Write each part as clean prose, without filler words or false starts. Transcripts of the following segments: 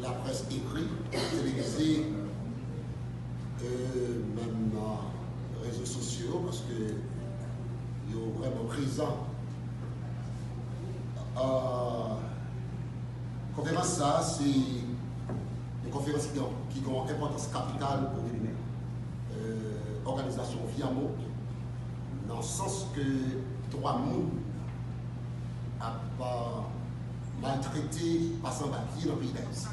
la presse écrite, télévisée, même les réseaux sociaux, parce que ils sont vraiment présents. Conférence ça, c'est une conférence qui a une importance capitale pour l'organisation VIAMO, dans le sens que trois mondes a pas maltraité par sans papier dans le pays d'Haïti.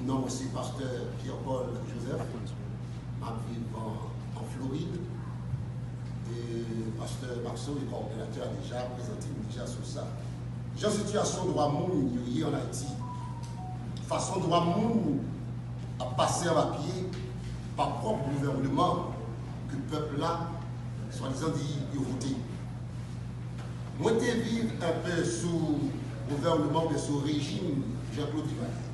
Non, moi c'est pasteur Pierre-Paul Joseph, je vis en Floride, et pasteur Maxo, le coordonnateur, a déjà présenté déjà sur ça. J'ai une situation de droit monde en Haïti. Façon droit monde à passer en papier par propre gouvernement que le peuple là, soi-disant dit, il voté. Moi, je vis un peu sous gouvernement, mais sous régime Jean-Claude Duvalier.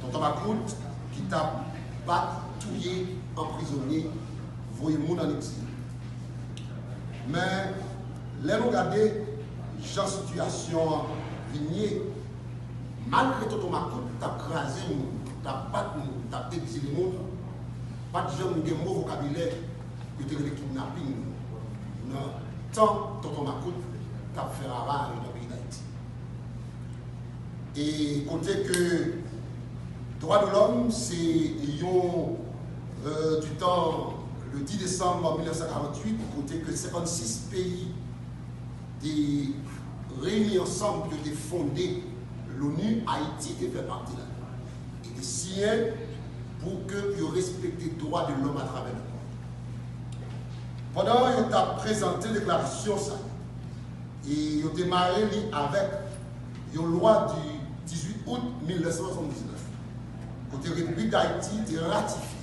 Tonton Macoute qui t'a batouillé, emprisonné, voyé le monde en exil. Mais, là, nous regardons, genre situation vigné, malgré Tonton Macoute, t'as crasé, t'as battu, t'as exilé le monde, pas de gens qui ont un mot vocabulaire, que tu as le kidnapping. Non, tant Tonton Macoute, t'as fait ravage dans le pays d'Haïti. Et côté que droit de l'homme, c'est du temps, le 10 décembre 1948, côté que 56 pays des réunis ensemble qui ont fondé l'ONU, Haïti qui fait partie là. Et des signés pour que vous respectez les droits de l'homme à travers le monde. Pendant qu'il a présenté la déclaration, ça, et il a démarré avec une loi du 18 août 1979. Côté République d'Haïti a ratifié,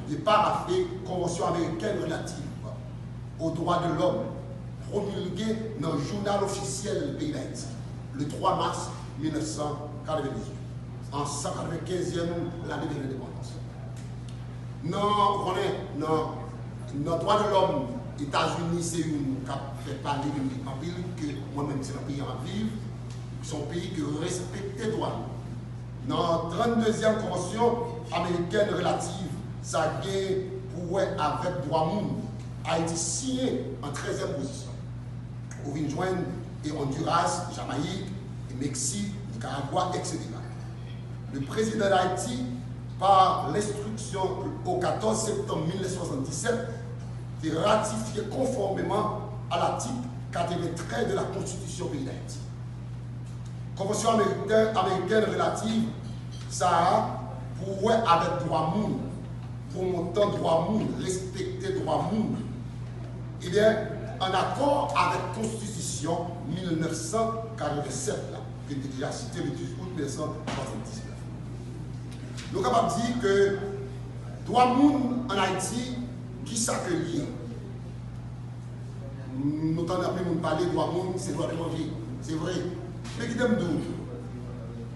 il a paraphé la Convention américaine relative aux droits de l'homme, promulguée dans le journal officiel du pays d'Haïti, le 3 mars 1998, en 195e l'année de l'indépendance. Nos droits de l'homme, États-Unis, c'est une qui fait parler en pile que moi-même, c'est un pays en vivre, c'est un pays qui respecte les droits. Dans la 32e Convention américaine relative, ça a gagné pour avec droit monde, Haïti signé en 13e position. Au Venezuela et Honduras, Jamaïque, et Mexique, Nicaragua, etc. Le président d'Haïti, par l'instruction au 14 septembre 1977, est ratifié conformément à l'article 93 de la Constitution pays d'Haïti. Convention américaine relative, ça a pour avec droit monde, pour montant droit monde, respecter droit monde, eh bien, en accord avec la Constitution 1947, là, que j'ai déjà cité le 18 août 1979. Nous sommes capables de dire que droit monde en Haïti, qui s'accueille. Nous entendons parler de droit monde, c'est droit de manger, c'est vrai. Mais qui t'aime d'où?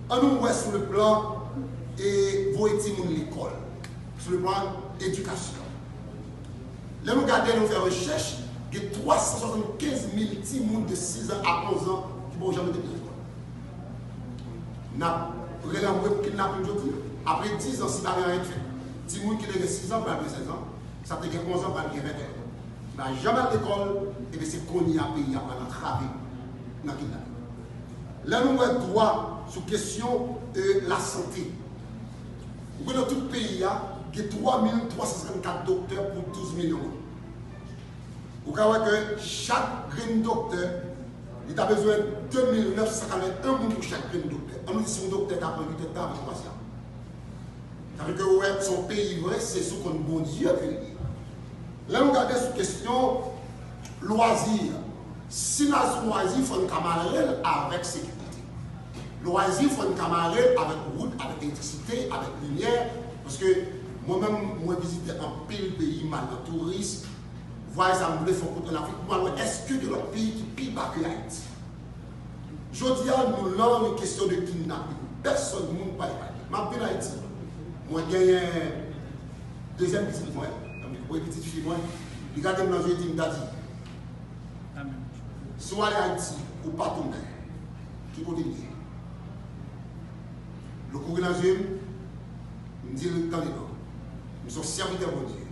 On nous voit sur le plan et vous étiez l'école, sur le plan éducation. Là, nous regardons, nous faisons recherche, il y a 375 000 petits monde de 6 ans à 11 ans qui ne vont jamais de l'école. Nous avons kidnappé aujourd'hui. Après 10 ans, si vous n'avez rien fait, petit monde qui a 6 ans, pas 16 ans, ça fait 11 ans, pas 20 ans. Qui n'a jamais à l'école, et bien c'est qu'on y a payé à entraver dans le kidnapping. Là, nous avons droit sur la question de la santé. Dans tout le pays, il y a 3 354 docteurs pour 12 millions. Vous voyez que chaque green docteur, il a besoin de 2 941 pour chaque green docteur. On nous dit si un docteur a pris 8 ans avec 3 ans. Ça veut dire que son pays vrai, c'est ce qu'on bon Dieu fait. Là, nous regardons sur la question loisirs. Si la loisir, il faut une camarade avec sécurité. Loisir, il faut une camarade avec route, avec électricité, avec lumière. Parce que moi-même, moi visité un pays mal de tourisme. Voyez ça, me faire contre l'Afrique. Est-ce que de notre pays qui pille pas que Haïti? Je dis à nous, là, une question de kidnapping. Personne ne peut pas y aller. Je suis en Haïti. Moi, j'ai un deuxième petit moi, une petite fille, moi, regardez dans le jeu, il m'a dit, soit aller à Haïti ou pas tomber, qui côté bien. Le courrier dans une, me dit le temps de nous. Nous sommes serviteurs de Dieu.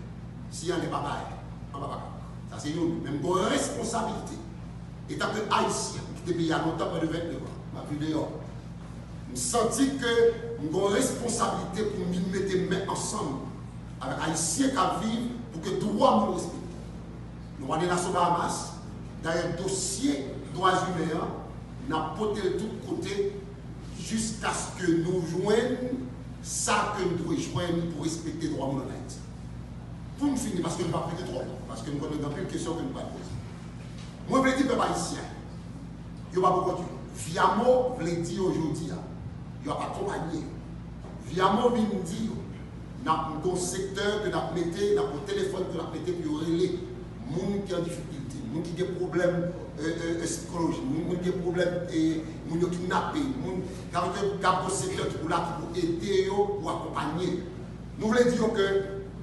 Si on n'est pas pareil, on ne va pas. Ça, c'est nous, même une responsabilité. Et tant que Haïtien, qui était payé à longtemps, près de 29 ans, ma vie dehors, je senti que nous avons une responsabilité pour nous mettre les mains ensemble avec Haïtiens qui vivent pour que droit nous respecte. Nous avons des nations Bahamas, dans un dossier droits humains, nous avons porté de tous côtés jusqu'à ce que nous joignions ça que nous devons joindre pour respecter les droits de l'Haïti. Pour nous finir, parce que nous ne pouvons pas prêter trop long, parce que nous avons plus de questions que nous ne pouvons pas poser. Moi, je veux dire, peuple haïtien, il n'y a pas beaucoup de Viamo, je veux dire aujourd'hui, il n'y a pas accompagné. Viamo vient nous dire, nous avons un secteur que nous avons mis, nous avons un téléphone que nous avons mis pour relayer les gens qui ont des difficultés, les gens qui ont des problèmes psychologiques, les gens qui ont des problèmes, les gens qui ont kidnappé, les gens qui ont un secteur qui pour aider, pour accompagner. Nous voulons dire que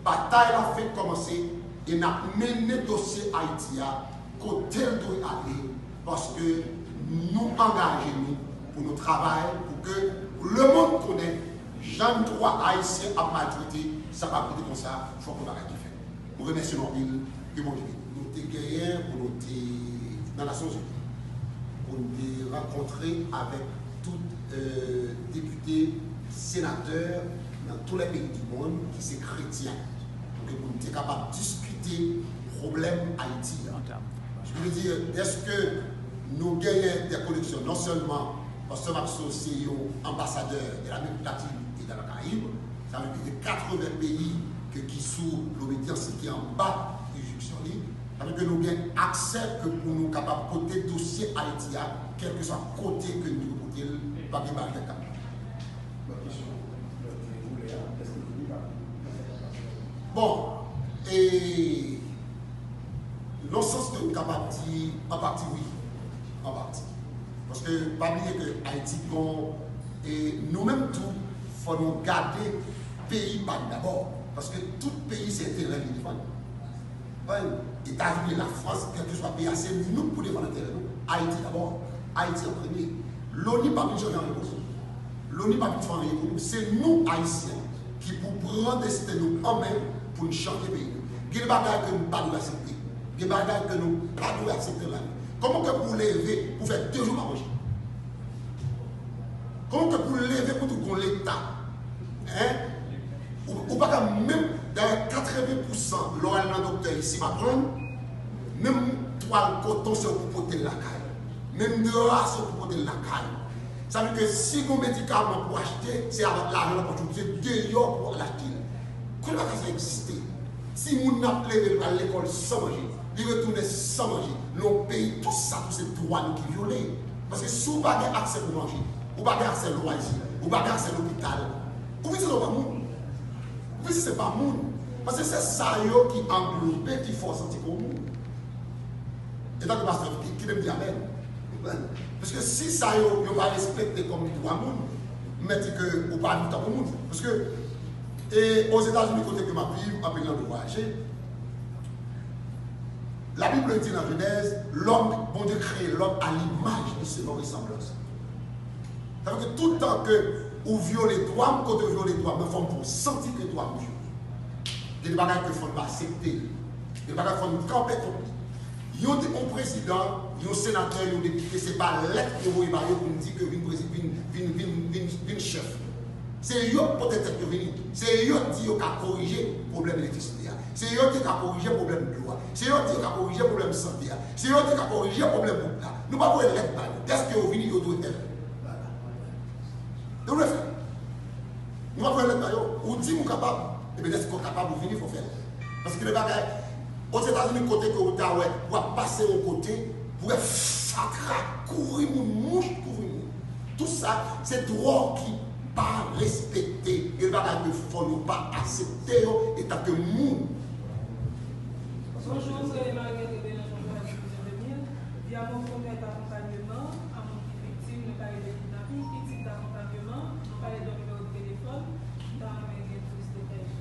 la bataille a fait commencer et nous avons mené le dossier Haïti à côté de aller parce que nous engageons pour notre travail, pour que le monde connaisse Jean 3 Haïtiens à maltraiter, ça va être comme ça, il faut qu'on arrête de faire. Nous remercions nos villes, que mon Dieu, nous sommes gagnés pour nous dans la Nations Unies, pour nous rencontrer avec tous députés, sénateurs dans tous les pays du monde qui sont chrétiens, pour que nous soyons capables de discuter le problème Haïti. Je veux dire, est-ce que nous gagnons des connexions, non seulement parce que nous sommes ambassadeurs de l'Amérique latine et de la Caraïbe, ça veut dire que 80 pays qui sont l'obédience qui est en bas du juridiction, ça veut dire que nous avons accès que pour nous capables de côté dossier haïtien, quel que soit le côté que nous côté pas de barrière. Bon, et le sens de nous capables de dire, en partie oui, en partie. Parce que, pas oublier que Haïti, et nous-mêmes tout, il faut nous garder le pays d'abord. Parce que tout pays, c'est intérêt individuel. Les États-Unis, la France, quel que soit le pays, c'est nous pour défendre l'intérêt. Haïti d'abord. Haïti en premier. L'ONU pas besoin de réponse. L'ONU pas besoin de réponse. C'est nous, Haïtiens, qui pour prendre destin nous en main pour nous changer le pays. Il y a des bagages que nous ne pouvons pas accepter. Il y a des bagages que nous ne pouvons pas accepter là. Comment que vous lever pour faire 2 jours à manger? Comment que vous lever pour tout l'État? Hein? Ou pas même dans 80%, l'oral dans le docteur ici va prendre, même toile coton c'est pour porter la caille. Même dehors c'est pour porter la caille. Ça veut dire que si vos médicaments pour acheter, c'est avec l'argent pour utiliser dehors pour l'acheter. Comment ça existe? Si vous n'avez pas à l'école sans manger, il retourne sans manger. Nos pays, tout ça, tous ces droits qui violent. Parce que si vous n'avez pas accès pour manger, vous n'avez pas accès au loisir, vous n'avez pas accès à l'hôpital, vous ne pouvez pas monde. Vous ce n'est pas monde. Parce que c'est ça qui englobe, qui force anti-commun. Et donc, le pasteur qui me dit Amen. Parce que si ça ne va pas respecter comme il doit monde, mais que vous ne pas du temps pour monde. Parce que et aux États-Unis, côté que ma vie, en venant de voyager, la Bible dit dans Genèse, l'homme, bon Dieu crée l'homme à l'image de ses ressemblances. Ça veut dire que tout le temps que vous violez les droits, quand vous violez les droits, mais il faut pour sentir que les droits vous violent. Il y a des bagages qu'il ne faut pas accepter. Il y a des bagages qu'il faut camper contre. Il y a un président, il y a un sénateur, il y a un député, ce n'est pas l'être que vous évaluez pour nous dire que vin chef. C'est eux peut-être qui viennent. C'est eux qui ont corrigé le problème de l'électricité. C'est eux qui ont corrigé le problème de l'eau. C'est eux qui ont corrigé le problème de santé. C'est eux qui ont corrigé le problème de l'eau. Nous ne pouvons pas l'être. Qu'est-ce que vous venez de faire? Nous le faire. Nous ne pouvons pas l'être. Ou dit nous capables. Et bien, est-ce qu'on est capable de venir, il faut faire. Parce que les bagages, aux États-Unis, côté que vous avez, vous passer au côté, vous pouvez courir, mouche, courir. Tout ça, c'est droit qui pas respecter. Et le bagage ne faut pas accepter et tant que nous. Bonjour, c'est Marie-Hélène de la il y a mon premier accompagnement, à mon victime, nous parlons de kidnapping, qui type d'accompagnement, nous parlons de numéro de téléphone, dans les plus de détails.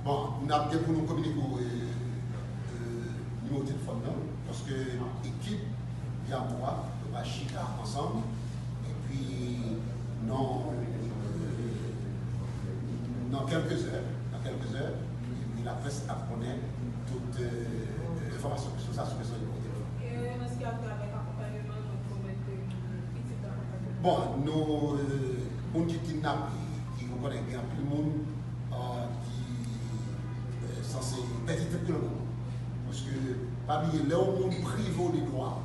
Bon, nous avons pour nous communiquer au numéro de téléphone, parce que l'équipe vient moi, on va chica ensemble, et puis non. dans quelques heures, la presse apprenait toute information sur ça, sur le sol. Et est-ce qu'il y a avec accompagnement, donc, pour mettre quel type d'accompagnement? Bon, nous, gens qui kidnappent, qui reconnaissent bien plus le monde, qui est censé perdre tout le monde. Parce que, parmi les gens qui privent des droits,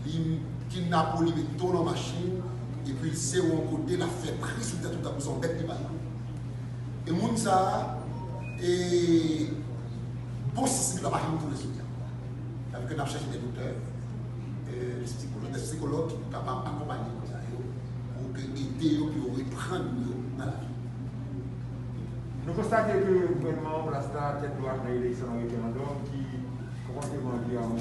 ils kidnappent, ils mettent tout dans la machine, et puis ils savent où on côté, la fait prise sur tout à coup, son bête qui va. Et les gens, ça, et bon, c'est la machine pour les soutiens. Avec un cherché des docteurs, des psychologues qui sont capables d'accompagner comme ça, pour aider pour reprendre dans la vie. Nous constatons que le gouvernement pour l'instant tête droite dans l'élection référendum qui complètement lié à mon